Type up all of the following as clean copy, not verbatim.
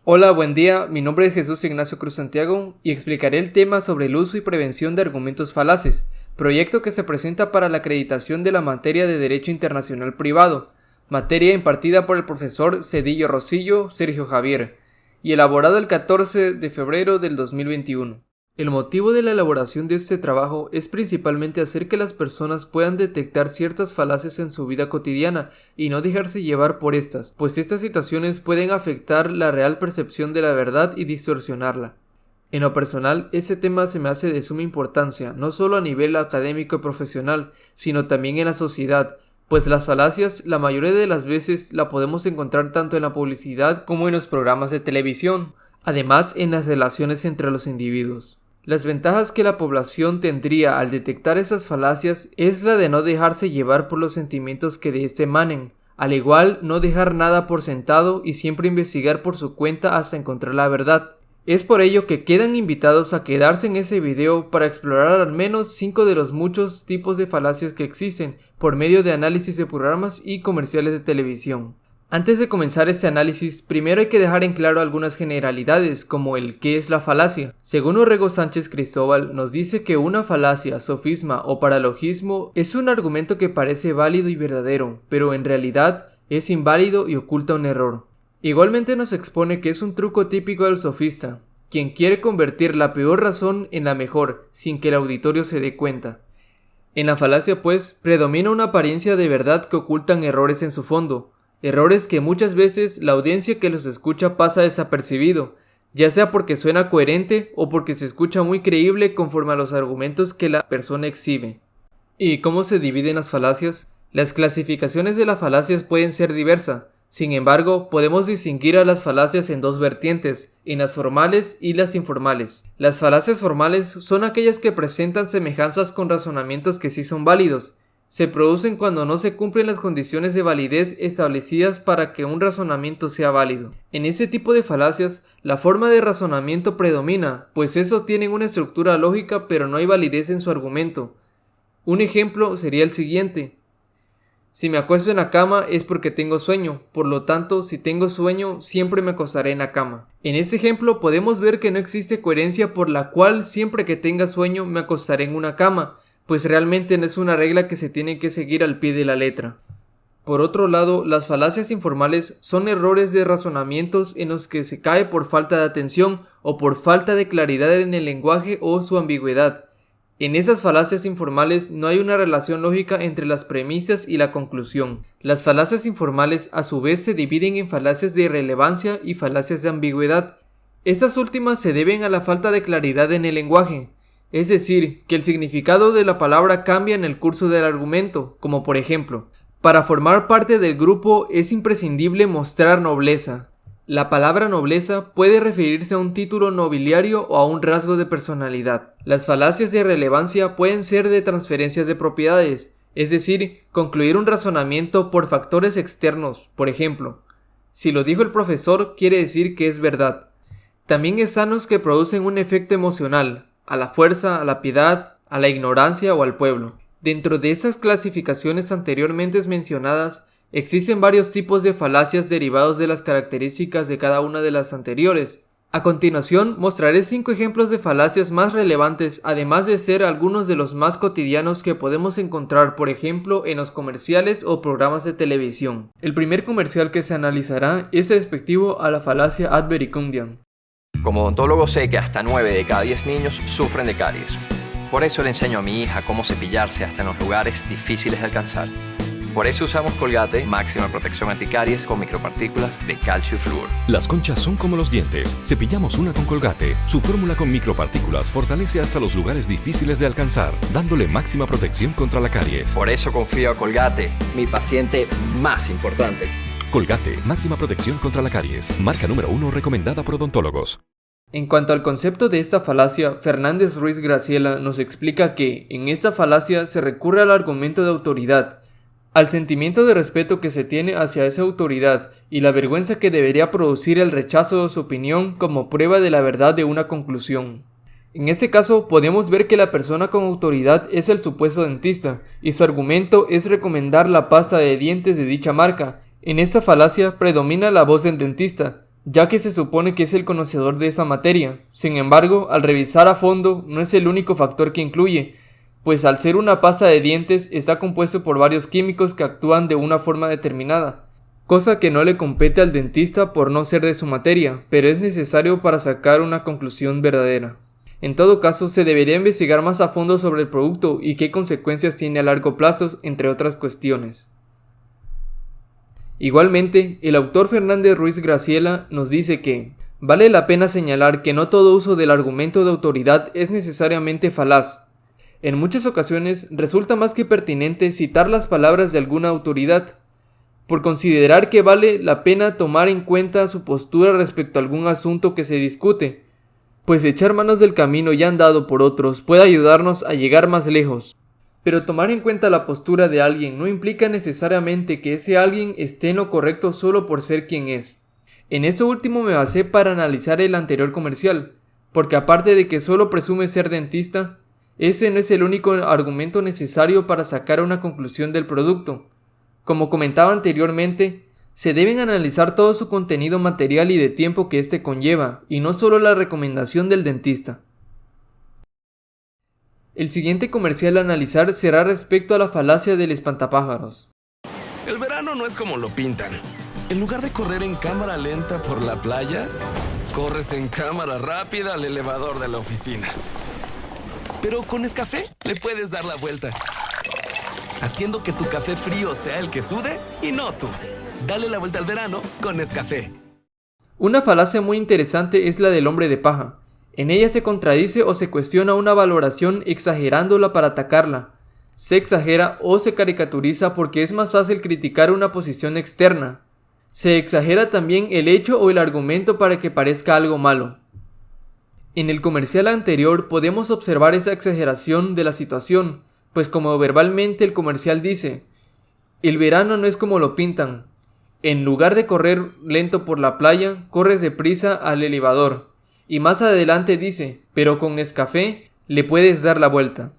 Hola, buen día, mi nombre es Jesús Ignacio Cruz Santiago y explicaré el tema sobre el uso y prevención de argumentos falaces, proyecto que se presenta para la acreditación de la materia de Derecho Internacional Privado, materia impartida por el profesor Cedillo Rosillo Sergio Javier, y elaborado el 14 de febrero del 2021. El motivo de la elaboración de este trabajo es principalmente hacer que las personas puedan detectar ciertas falacias en su vida cotidiana y no dejarse llevar por estas, pues estas situaciones pueden afectar la real percepción de la verdad y distorsionarla. En lo personal, ese tema se me hace de suma importancia, no solo a nivel académico y profesional, sino también en la sociedad, pues las falacias la mayoría de las veces la podemos encontrar tanto en la publicidad como en los programas de televisión, además en las relaciones entre los individuos. Las ventajas que la población tendría al detectar esas falacias es la de no dejarse llevar por los sentimientos que de este emanen, al igual no dejar nada por sentado y siempre investigar por su cuenta hasta encontrar la verdad. Es por ello que quedan invitados a quedarse en ese video para explorar al menos 5 de los muchos tipos de falacias que existen por medio de análisis de programas y comerciales de televisión. Antes de comenzar este análisis, primero hay que dejar en claro algunas generalidades, como el ¿qué es la falacia? Según Orrego Sánchez Cristóbal, nos dice que una falacia, sofisma o paralogismo es un argumento que parece válido y verdadero, pero en realidad es inválido y oculta un error. Igualmente nos expone que es un truco típico del sofista, quien quiere convertir la peor razón en la mejor, sin que el auditorio se dé cuenta. En la falacia, pues, predomina una apariencia de verdad que ocultan errores en su fondo, errores que muchas veces la audiencia que los escucha pasa desapercibido, ya sea porque suena coherente o porque se escucha muy creíble conforme a los argumentos que la persona exhibe. ¿Y cómo se dividen las falacias? Las clasificaciones de las falacias pueden ser diversas. Sin embargo, podemos distinguir a las falacias en dos vertientes, en las formales y las informales. Las falacias formales son aquellas que presentan semejanzas con razonamientos que sí son válidos. Se producen cuando no se cumplen las condiciones de validez establecidas para que un razonamiento sea válido. En ese tipo de falacias, la forma de razonamiento predomina, pues eso tiene una estructura lógica pero no hay validez en su argumento. Un ejemplo sería el siguiente. Si me acuesto en la cama es porque tengo sueño, por lo tanto, si tengo sueño, siempre me acostaré en la cama. En este ejemplo podemos ver que no existe coherencia por la cual siempre que tenga sueño me acostaré en una cama, pues realmente no es una regla que se tiene que seguir al pie de la letra. Por otro lado, las falacias informales son errores de razonamientos en los que se cae por falta de atención o por falta de claridad en el lenguaje o su ambigüedad. En esas falacias informales no hay una relación lógica entre las premisas y la conclusión. Las falacias informales a su vez se dividen en falacias de irrelevancia y falacias de ambigüedad. Estas últimas se deben a la falta de claridad en el lenguaje. Es decir, que el significado de la palabra cambia en el curso del argumento, como por ejemplo, para formar parte del grupo es imprescindible mostrar nobleza. La palabra nobleza puede referirse a un título nobiliario o a un rasgo de personalidad. Las falacias de relevancia pueden ser de transferencias de propiedades, es decir, concluir un razonamiento por factores externos, por ejemplo, si lo dijo el profesor quiere decir que es verdad. También sanos que producen un efecto emocional, a la fuerza, a la piedad, a la ignorancia o al pueblo. Dentro de esas clasificaciones anteriormente mencionadas, existen varios tipos de falacias derivados de las características de cada una de las anteriores. A continuación, mostraré 5 ejemplos de falacias más relevantes, además de ser algunos de los más cotidianos que podemos encontrar, por ejemplo, en los comerciales o programas de televisión. El primer comercial que se analizará es respectivo a la falacia ad verecundiam. Como odontólogo sé que hasta 9 de cada 10 niños sufren de caries. Por eso le enseño a mi hija cómo cepillarse hasta en los lugares difíciles de alcanzar. Por eso usamos Colgate Máxima Protección Anticaries con micropartículas de calcio y flúor. Las conchas son como los dientes. Cepillamos una con Colgate. Su fórmula con micropartículas fortalece hasta los lugares difíciles de alcanzar, dándole máxima protección contra la caries. Por eso confío a Colgate, mi paciente más importante. Colgate, máxima protección contra la caries. Marca número 1 recomendada por odontólogos. En cuanto al concepto de esta falacia, Fernández Ruiz Graciela nos explica que, en esta falacia se recurre al argumento de autoridad, al sentimiento de respeto que se tiene hacia esa autoridad y la vergüenza que debería producir el rechazo de su opinión como prueba de la verdad de una conclusión. En ese caso, podemos ver que la persona con autoridad es el supuesto dentista, y su argumento es recomendar la pasta de dientes de dicha marca. En esta falacia predomina la voz del dentista, ya que se supone que es el conocedor de esa materia. Sin embargo, al revisar a fondo, no es el único factor que incluye, pues al ser una pasta de dientes está compuesto por varios químicos que actúan de una forma determinada, cosa que no le compete al dentista por no ser de su materia, pero es necesario para sacar una conclusión verdadera. En todo caso, se debería investigar más a fondo sobre el producto y qué consecuencias tiene a largo plazo, entre otras cuestiones. Igualmente, el autor Fernández Ruiz Graciela nos dice que vale la pena señalar que no todo uso del argumento de autoridad es necesariamente falaz. En muchas ocasiones resulta más que pertinente citar las palabras de alguna autoridad, por considerar que vale la pena tomar en cuenta su postura respecto a algún asunto que se discute, pues echar manos del camino ya andado por otros puede ayudarnos a llegar más lejos. Pero tomar en cuenta la postura de alguien no implica necesariamente que ese alguien esté en lo correcto solo por ser quien es. En eso último me basé para analizar el anterior comercial, porque aparte de que solo presume ser dentista, ese no es el único argumento necesario para sacar una conclusión del producto. Como comentaba anteriormente, se deben analizar todo su contenido material y de tiempo que éste conlleva, y no solo la recomendación del dentista. El siguiente comercial a analizar será respecto a la falacia del espantapájaros. El verano no es como lo pintan. En lugar de correr en cámara lenta por la playa, corres en cámara rápida al elevador de la oficina. Pero con Nescafé le puedes dar la vuelta, haciendo que tu café frío sea el que sude y no tú. Dale la vuelta al verano con Nescafé. Una falacia muy interesante es la del hombre de paja. En ella se contradice o se cuestiona una valoración exagerándola para atacarla. Se exagera o se caricaturiza porque es más fácil criticar una posición externa. Se exagera también el hecho o el argumento para que parezca algo malo. En el comercial anterior podemos observar esa exageración de la situación, pues como verbalmente el comercial dice, el verano no es como lo pintan. En lugar de correr lento por la playa, corres deprisa al elevador. Y más adelante dice, pero con Nescafé le puedes dar la vuelta.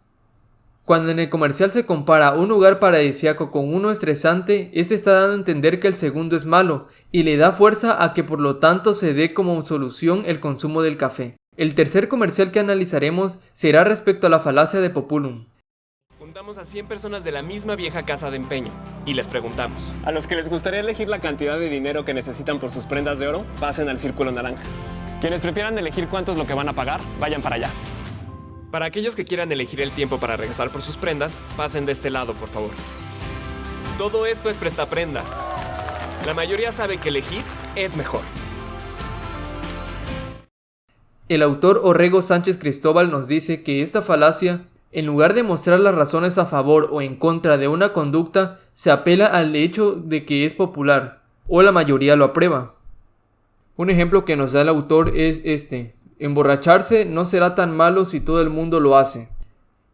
Cuando en el comercial se compara un lugar paradisíaco con uno estresante, este está dando a entender que el segundo es malo, y le da fuerza a que por lo tanto se dé como solución el consumo del café. El tercer comercial que analizaremos será respecto a la falacia de Populum. Juntamos a 100 personas de la misma vieja casa de empeño y les preguntamos: a los que les gustaría elegir la cantidad de dinero que necesitan por sus prendas de oro, pasen al círculo naranja. Quienes prefieran elegir cuánto es lo que van a pagar, vayan para allá. Para aquellos que quieran elegir el tiempo para regresar por sus prendas, pasen de este lado, por favor. Todo esto es prestaprenda. La mayoría sabe que elegir es mejor. El autor Orrego Sánchez Cristóbal nos dice que esta falacia, en lugar de mostrar las razones a favor o en contra de una conducta, se apela al hecho de que es popular, o la mayoría lo aprueba. Un ejemplo que nos da el autor es este: emborracharse no será tan malo si todo el mundo lo hace.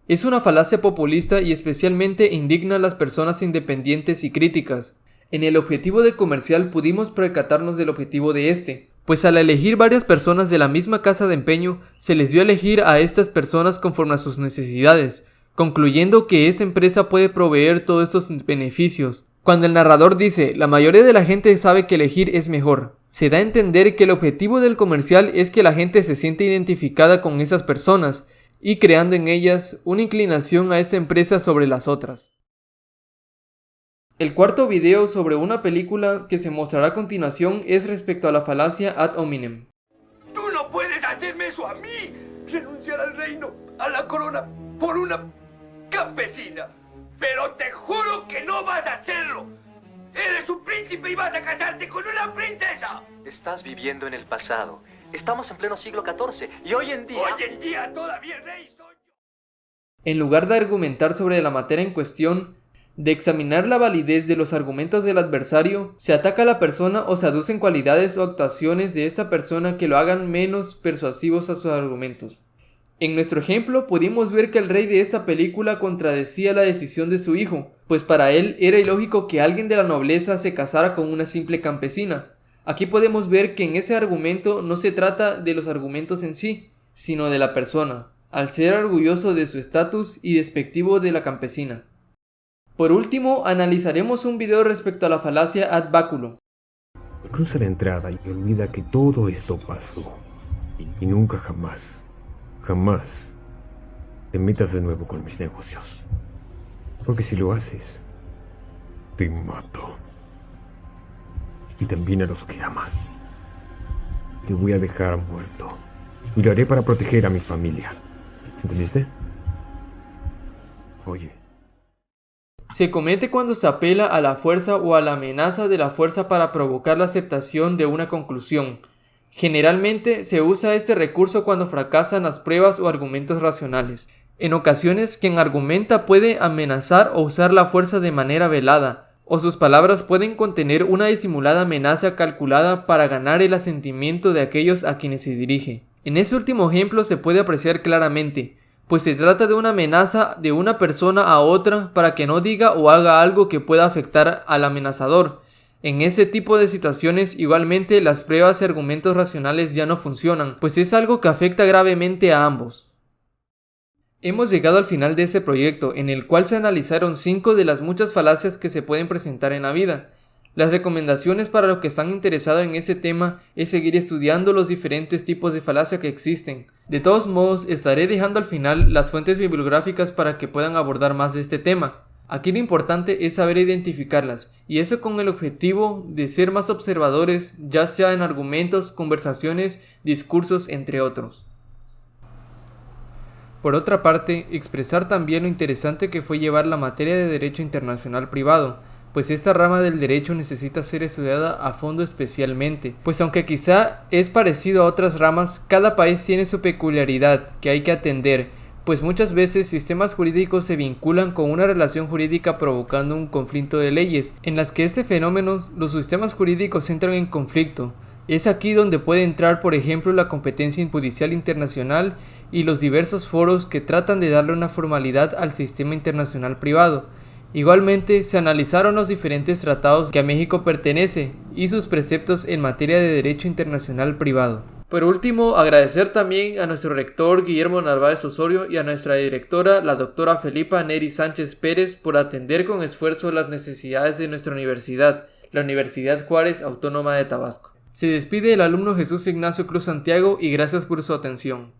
Es una falacia populista y especialmente indigna a las personas independientes y críticas. En el objetivo del comercial pudimos percatarnos del objetivo de este, pues al elegir varias personas de la misma casa de empeño, se les dio a elegir a estas personas conforme a sus necesidades, concluyendo que esa empresa puede proveer todos estos beneficios. Cuando el narrador dice, la mayoría de la gente sabe que elegir es mejor, se da a entender que el objetivo del comercial es que la gente se siente identificada con esas personas y creando en ellas una inclinación a esa empresa sobre las otras. El cuarto video sobre una película que se mostrará a continuación es respecto a la falacia ad hominem. ¡Tú no puedes hacerme eso a mí! Renunciar al reino, a la corona, por una campesina. Pero te juro que no vas a hacerlo. Eres un príncipe y vas a casarte con una princesa. Estás viviendo en el pasado. Estamos en pleno siglo XIV y hoy en día todavía el rey soy yo. En lugar de argumentar sobre la materia en cuestión, de examinar la validez de los argumentos del adversario, se ataca a la persona o se aducen cualidades o actuaciones de esta persona que lo hagan menos persuasivos a sus argumentos. En nuestro ejemplo, pudimos ver que el rey de esta película contradecía la decisión de su hijo, pues para él era ilógico que alguien de la nobleza se casara con una simple campesina. Aquí podemos ver que en ese argumento no se trata de los argumentos en sí, sino de la persona, al ser orgulloso de su estatus y despectivo de la campesina. Por último, analizaremos un video respecto a la falacia ad báculo. Cruza la entrada y olvida que todo esto pasó. Y nunca jamás te metas de nuevo con mis negocios. Porque si lo haces, te mato. Y también a los que amas. Te voy a dejar muerto. Y lo haré para proteger a mi familia. ¿Entendiste? Oye. Se comete cuando se apela a la fuerza o a la amenaza de la fuerza para provocar la aceptación de una conclusión. Generalmente se usa este recurso cuando fracasan las pruebas o argumentos racionales. En ocasiones, quien argumenta puede amenazar o usar la fuerza de manera velada, o sus palabras pueden contener una disimulada amenaza calculada para ganar el asentimiento de aquellos a quienes se dirige. En ese último ejemplo se puede apreciar claramente, pues se trata de una amenaza de una persona a otra para que no diga o haga algo que pueda afectar al amenazador. En ese tipo de situaciones, igualmente, las pruebas y argumentos racionales ya no funcionan, pues es algo que afecta gravemente a ambos. Hemos llegado al final de este proyecto, en el cual se analizaron 5 de las muchas falacias que se pueden presentar en la vida. Las recomendaciones para los que están interesados en ese tema es seguir estudiando los diferentes tipos de falacia que existen. De todos modos, estaré dejando al final las fuentes bibliográficas para que puedan abordar más de este tema. Aquí lo importante es saber identificarlas, y eso con el objetivo de ser más observadores, ya sea en argumentos, conversaciones, discursos, entre otros. Por otra parte, expresar también lo interesante que fue llevar la materia de Derecho Internacional Privado, pues esta rama del derecho necesita ser estudiada a fondo especialmente, pues aunque quizá es parecido a otras ramas, cada país tiene su peculiaridad que hay que atender, pues muchas veces sistemas jurídicos se vinculan con una relación jurídica provocando un conflicto de leyes, en las que este fenómeno, los sistemas jurídicos entran en conflicto. Es aquí donde puede entrar, por ejemplo, la competencia judicial internacional y los diversos foros que tratan de darle una formalidad al sistema internacional privado. Igualmente, se analizaron los diferentes tratados que a México pertenece y sus preceptos en materia de derecho internacional privado. Por último, agradecer también a nuestro rector Guillermo Narváez Osorio y a nuestra directora, la doctora Felipa Neri Sánchez Pérez, por atender con esfuerzo las necesidades de nuestra universidad, la Universidad Juárez Autónoma de Tabasco. Se despide el alumno Jesús Ignacio Cruz Santiago y gracias por su atención.